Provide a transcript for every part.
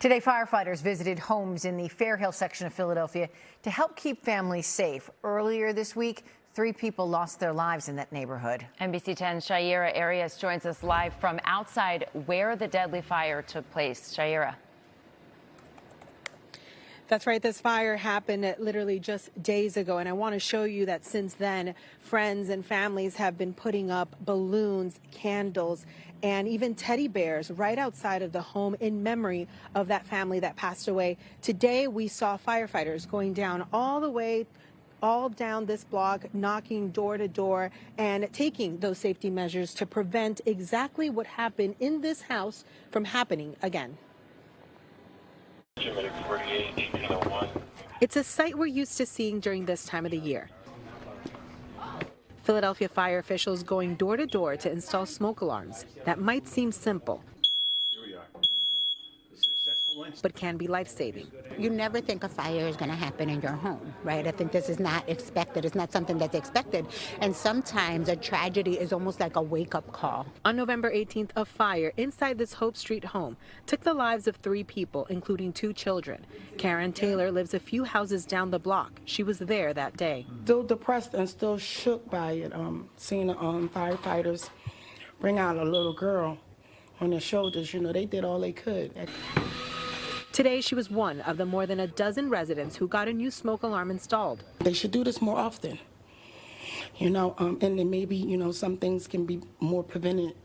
Today, firefighters visited homes in the Fair Hill section of Philadelphia to help keep families safe. Earlier this week, 3 people lost their lives in that neighborhood. NBC 10's Shaira Arias joins us live from outside where the deadly fire took place. Shaira. That's right. This fire happened literally just days ago, and I want to show you that since then, friends and families have been putting up balloons, candles, and even teddy bears right outside of the home in memory of that family that passed away. Today, we saw firefighters going down all down this block, knocking door to door and taking those safety measures to prevent exactly what happened in this house from happening again. It's a sight we're used to seeing during this time of the year. Philadelphia fire officials going door to door to install smoke alarms. That might seem simple, but can be life-saving. You never think a fire is going to happen in your home, right? I think this is not expected. It's not something that's expected. And sometimes a tragedy is almost like a wake-up call. On November 18th, a fire inside this Hope Street home took the lives of 3 people, including 2 children. Karen Taylor lives a few houses down the block. She was there that day. Still depressed and still shook by it, seeing the firefighters bring out a little girl on their shoulders. You know, they did all they could. Today, she was one of the more than a dozen residents who got a new smoke alarm installed. They should do this more often, you know, and then maybe, you know, some things can be more prevented.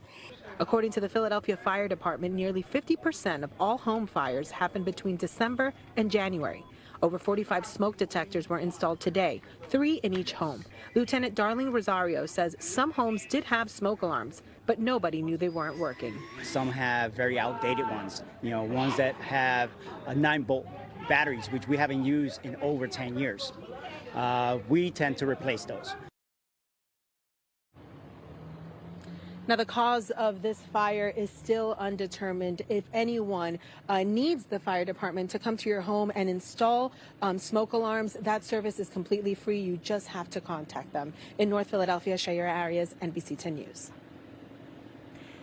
According to the Philadelphia Fire Department, nearly 50% of all home fires happen between December and January. Over 45 smoke detectors were installed today, 3 in each home. Lieutenant Darlene Rosario says some homes did have smoke alarms, but nobody knew they weren't working. Some have very outdated ones, you know, ones that have 9-volt batteries, which we haven't used in over 10 years. We tend to replace those. Now, the cause of this fire is still undetermined. If anyone needs the fire department to come to your home and install smoke alarms, that service is completely free. You just have to contact them. In North Philadelphia, Shaira Arias, NBC 10 News.